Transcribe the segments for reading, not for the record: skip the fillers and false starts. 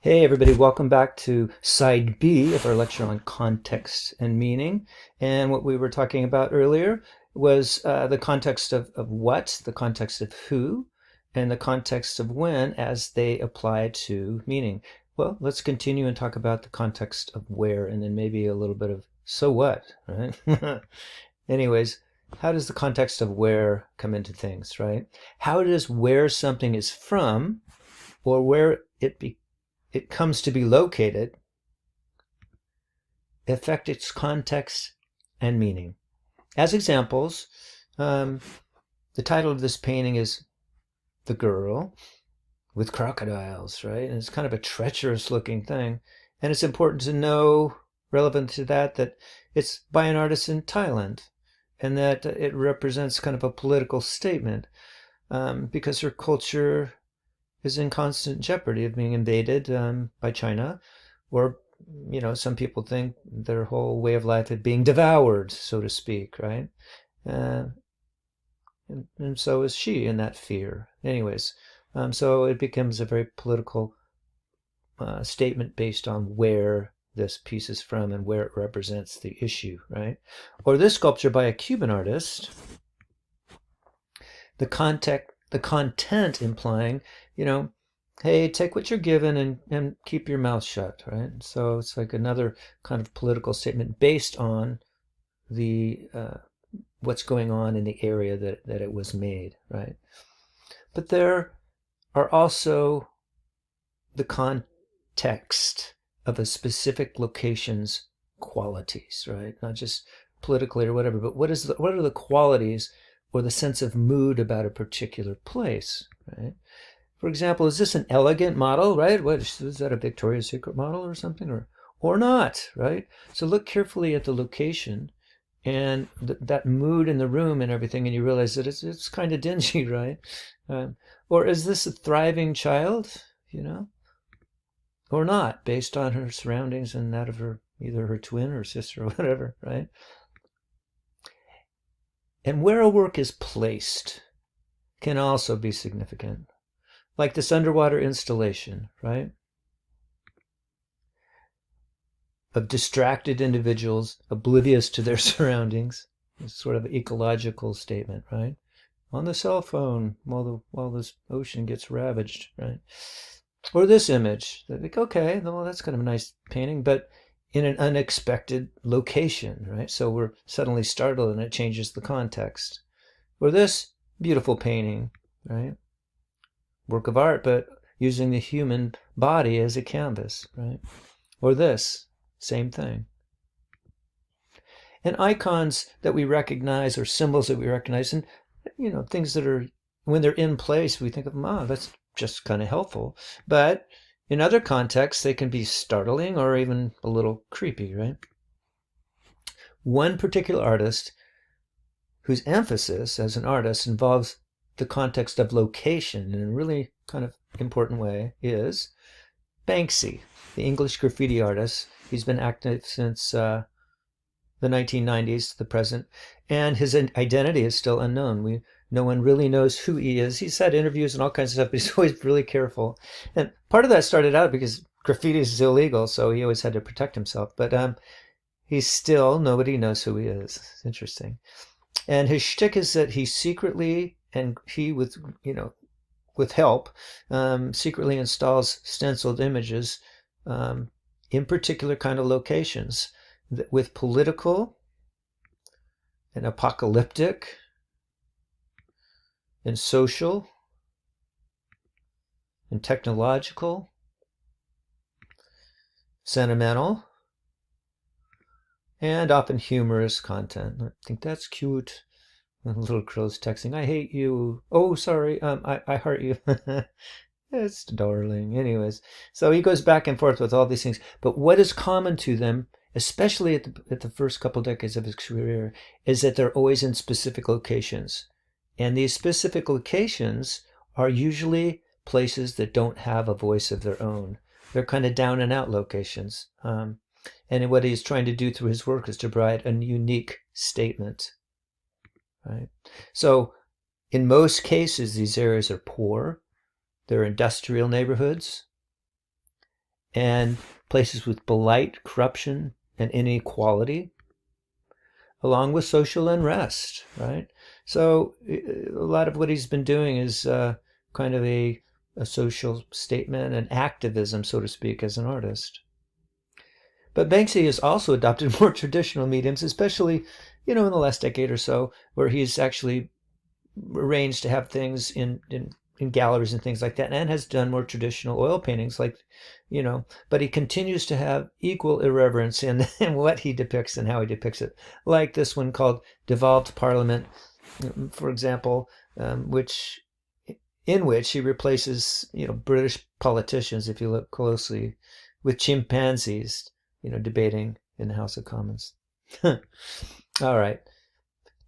Hey everybody, welcome back to side B of our lecture on context and meaning. And what we were talking about earlier was the context of what, the context of who, and the context of when as they apply to meaning. Well, let's continue and talk about the context of where, and then maybe a little bit of so what, right? Anyways, how does the context of where come into things, right? How does where something is from or where it comes to be located affect its context and meaning? As examples, the title of this painting is The Girl with Crocodiles, right? And it's kind of a treacherous looking thing. And it's important to know, relevant to that, that it's by an artist in Thailand and that it represents kind of a political statement because her culture is in constant jeopardy of being invaded by China, or some people think their whole way of life is being devoured, so to speak, right? Uh, and so is she in that fear. Anyways, so it becomes a very political statement based on where this piece is from and where it represents the issue, right? Or this sculpture by a Cuban artist, the content implying, hey, take what you're given and keep your mouth shut, right? So it's like another kind of political statement based on the what's going on in the area that it was made, right? But there are also the context of a specific location's qualities, right? Not just politically or whatever, but what are the qualities or the sense of mood about a particular place, right? For example, is this an elegant model, right? What is that, a Victoria's Secret model or something, or not, right? So look carefully at the location and that mood in the room and everything, and you realize that it's kind of dingy, right? Or is this a thriving child, or not, based on her surroundings and that of either her twin or sister or whatever, right? And where a work is placed can also be significant. Like this underwater installation, right? Of distracted individuals, oblivious to their surroundings. It's sort of an ecological statement, right? On the cell phone while this ocean gets ravaged, right? Or this image, like, okay, well, that's kind of a nice painting, but in an unexpected location, right? So we're suddenly startled and it changes the context. Or this beautiful painting, right? Work of art, but using the human body as a canvas, right? Or this, same thing. And icons that we recognize or symbols that we recognize, and things that are, when they're in place, we think of them, that's just kind of helpful. But in other contexts, they can be startling or even a little creepy, right? One particular artist whose emphasis as an artist involves the context of location in a really kind of important way is Banksy, the English graffiti artist. He's been active since the 1990s to the present, and his identity is still unknown. No one really knows who he is. He's had interviews and all kinds of stuff, but he's always really careful. And part of that started out because graffiti is illegal, so he always had to protect himself. But he's still, nobody knows who he is. It's interesting. And his shtick is that he secretly, and he with help, secretly installs stenciled images in particular kind of locations with political and apocalyptic and social and technological, sentimental, and often humorous content. I think that's cute. The little girl's texting, I hate you. Oh, sorry, I heart you. It's darling. Anyways, so he goes back and forth with all these things. But what is common to them, especially at the first couple decades of his career, is that they're always in specific locations. And these specific locations are usually places that don't have a voice of their own. They're kind of down and out locations. And what he's trying to do through his work is to provide a unique statement. Right? So in most cases, these areas are poor. They're industrial neighborhoods. and places with blight, corruption, and inequality, along with social unrest, right? So a lot of what he's been doing is kind of a social statement and activism, so to speak, as an artist. But Banksy has also adopted more traditional mediums, especially, in the last decade or so, where he's actually arranged to have things in galleries and things like that, and has done more traditional oil paintings, but he continues to have equal irreverence in what he depicts and how he depicts it. Like this one called Devolved Parliament, for example, which he replaces, British politicians, if you look closely, with chimpanzees, debating in the House of Commons. All right.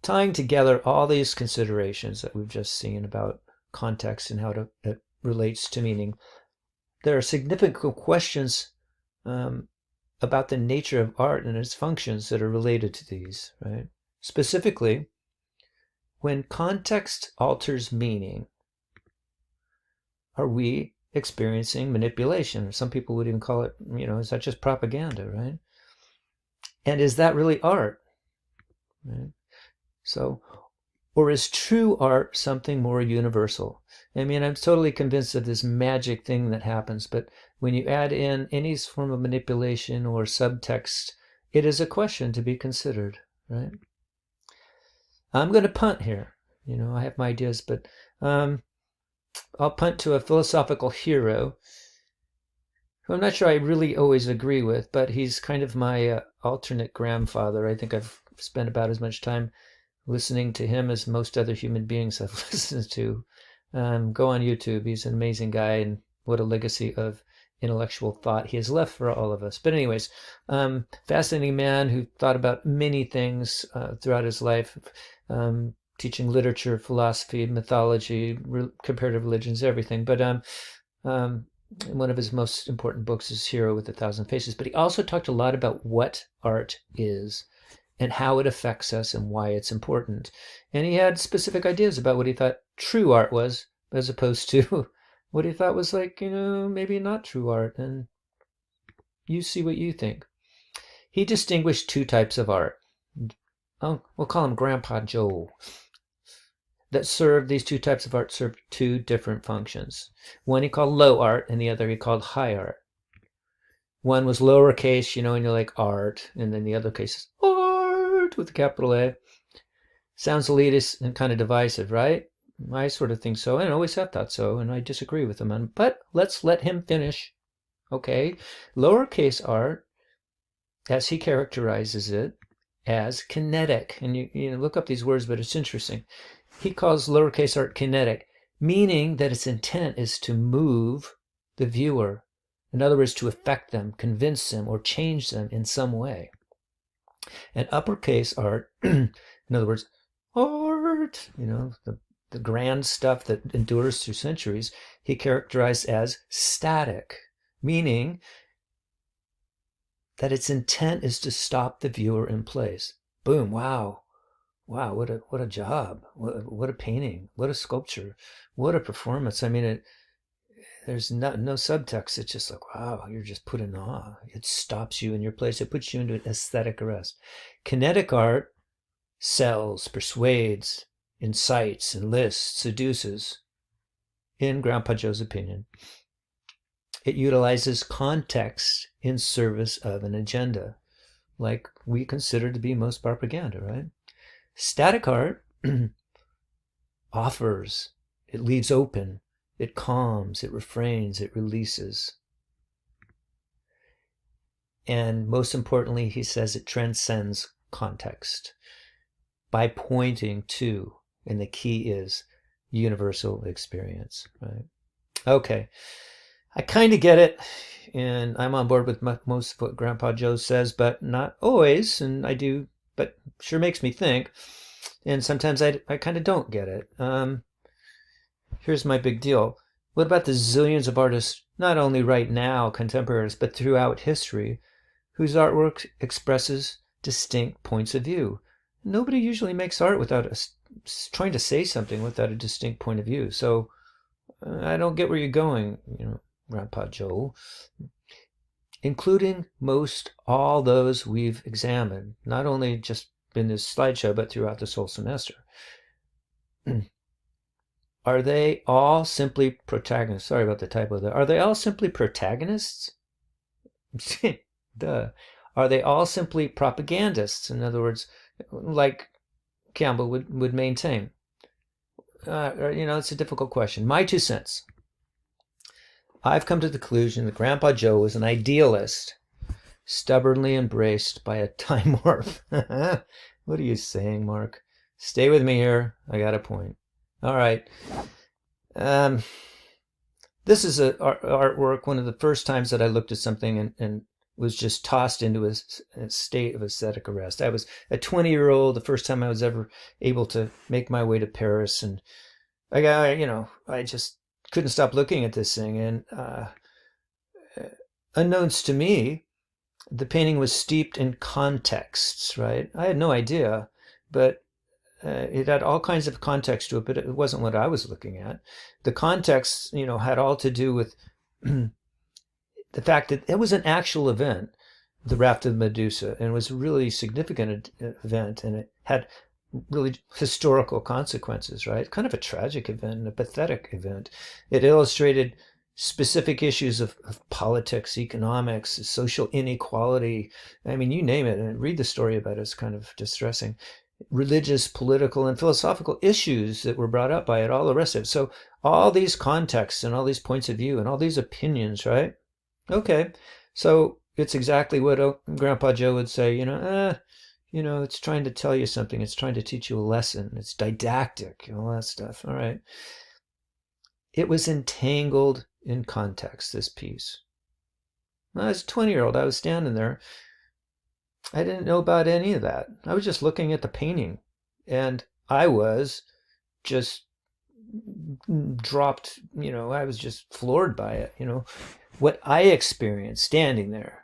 Tying together all these considerations that we've just seen about context and how it relates to meaning, there are significant questions about the nature of art and its functions that are related to these, right? Specifically, when context alters meaning, are we experiencing manipulation? Some people would even call it, is that just propaganda, right? And is that really art? Right? So, or is true art something more universal? I mean, I'm totally convinced of this magic thing that happens, but when you add in any form of manipulation or subtext, it is a question to be considered, right? I'm going to punt here. I have my ideas, but I'll punt to a philosophical hero who I'm not sure I really always agree with, but he's kind of my alternate grandfather. I think I've spent about as much time listening to him as most other human beings I've listened to. Go on YouTube. He's an amazing guy, and what a legacy of intellectual thought he has left for all of us. But anyways, fascinating man who thought about many things throughout his life, teaching literature, philosophy, mythology, comparative religions, everything. But one of his most important books is Hero with a Thousand Faces. But he also talked a lot about what art is and how it affects us and why it's important. And he had specific ideas about what he thought true art was, as opposed to what he thought was maybe not true art. And you see what you think. He distinguished two types of art. Oh, we'll call him Grandpa Joe. These two types of art served two different functions. One he called low art, and the other he called high art. One was lowercase, and you're like art, and then the other case is art with a capital A. Sounds elitist and kind of divisive, right? I sort of think so, and I always have thought so, and I disagree with him. But let's let him finish. Okay, lowercase art, as he characterizes it, as kinetic. And you look up these words, but it's interesting. He calls lowercase art kinetic, meaning that its intent is to move the viewer. In other words, to affect them, convince them, or change them in some way. And uppercase art, in other words, art, the grand stuff that endures through centuries, he characterized as static, meaning that its intent is to stop the viewer in place. Boom, wow, what a job, what a painting, what a sculpture, what a performance. I mean, there's no subtext. It's just like, wow, you're just put in awe. It stops you in your place. It puts you into an aesthetic arrest. Kinetic art sells, persuades, incites, enlists, seduces, in Grandpa Joe's opinion. It utilizes context in service of an agenda, like we consider to be most propaganda, right? Static art offers, it leaves open, it calms, it refrains, it releases. And most importantly, he says it transcends context by pointing to, and the key is universal experience, right? Okay, I kind of get it, and I'm on board with most of what Grandpa Joe says, but not always, and I do, but sure makes me think, and sometimes I kind of don't get it. Here's my big deal. What about the zillions of artists, not only right now, contemporaries, but throughout history, whose artwork expresses distinct points of view? Nobody usually makes art without trying to say something without a distinct point of view. So I don't get where you're going, Grandpa Joe. including most all those we've examined, not only just in this slideshow, but throughout this whole semester. Are they all simply protagonists? Sorry about the typo there. Are they all simply protagonists? Duh. Are they all simply propagandists? In other words, like Campbell would maintain. It's a difficult question. My 2 cents. I've come to the conclusion that Grandpa Joe was an idealist, stubbornly embraced by a time warp. What are you saying, Mark? Stay with me here. I got a point. All right. This is an artwork, one of the first times that I looked at something and was just tossed into a state of aesthetic arrest. I was a 20-year-old, the first time I was ever able to make my way to Paris, and I just couldn't stop looking at this thing. And unknowns to me, the painting was steeped in contexts, right? I had no idea, but it had all kinds of context to it, but it wasn't what I was looking at. The context, had all to do with the fact that it was an actual event, the Raft of Medusa, and it was a really significant event, and it had really historical consequences, right? Kind of a tragic event, a pathetic event. It illustrated specific issues of politics, economics, social inequality. I mean, you name it, and read the story about it. It's kind of distressing. Religious, political, and philosophical issues that were brought up by it, all the rest of it. So all these contexts and all these points of view and all these opinions, right? Okay, so it's exactly what Grandpa Joe would say, it's trying to tell you something. It's trying to teach you a lesson. It's didactic, all that stuff. All right. It was entangled in context, this piece. When I was a 20-year-old, I was standing there. I didn't know about any of that. I was just looking at the painting, and I was just dropped, I was just floored by it, what I experienced standing there.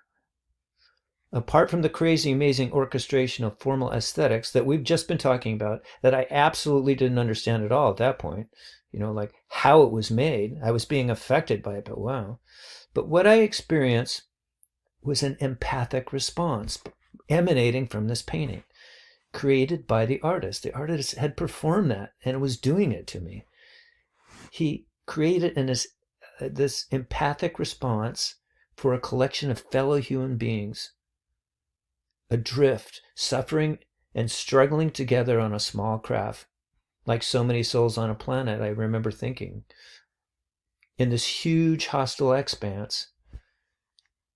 Apart from the crazy, amazing orchestration of formal aesthetics that we've just been talking about, that I absolutely didn't understand at all at that point, like how it was made. I was being affected by it, but wow. But what I experienced was an empathic response emanating from this painting, created by the artist. The artist had performed that, and it was doing it to me. He created this empathic response for a collection of fellow human beings, adrift, suffering and struggling together on a small craft, like so many souls on a planet, I remember thinking, in this huge hostile expanse,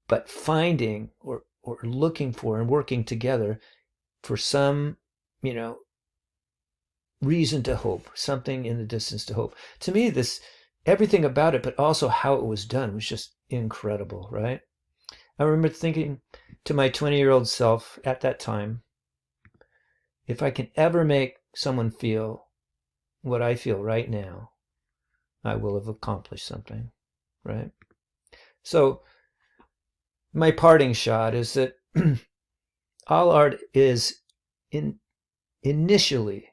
but finding or looking for and working together for some, reason to hope, something in the distance to hope. To me, everything about it, but also how it was done, was just incredible, right? I remember thinking to my 20-year-old self at that time, if I can ever make someone feel what I feel right now, I will have accomplished something, right? So my parting shot is that all art is initially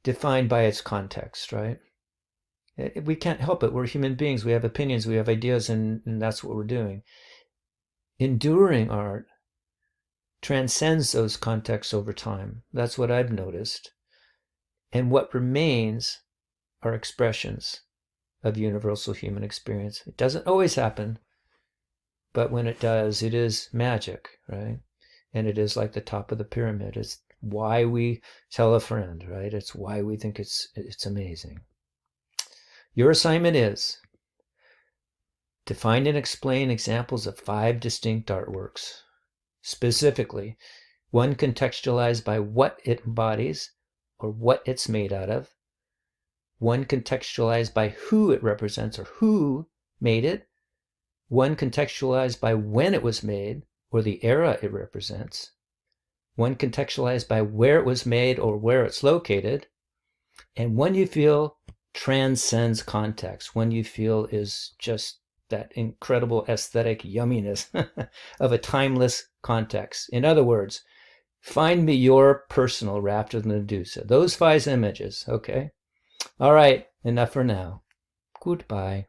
defined by its context, right? We can't help it. We're human beings. We have opinions. We have ideas, and that's what we're doing. Enduring art transcends those contexts over time. That's what I've noticed. And what remains are expressions of universal human experience. It doesn't always happen, but when it does, it is magic, right? And it is like the top of the pyramid. It's why we tell a friend, right? It's why we think it's amazing. Your assignment is to find and explain examples of 5 distinct artworks. Specifically, one contextualized by what it embodies or what it's made out of. One contextualized by who it represents or who made it. One contextualized by when it was made or the era it represents. One contextualized by where it was made or where it's located. And one you feel transcends context. One you feel is just that incredible aesthetic yumminess of a timeless context. In other words, find me your personal Raft of Medusa. Those 5 images, okay? All right, enough for now. Goodbye.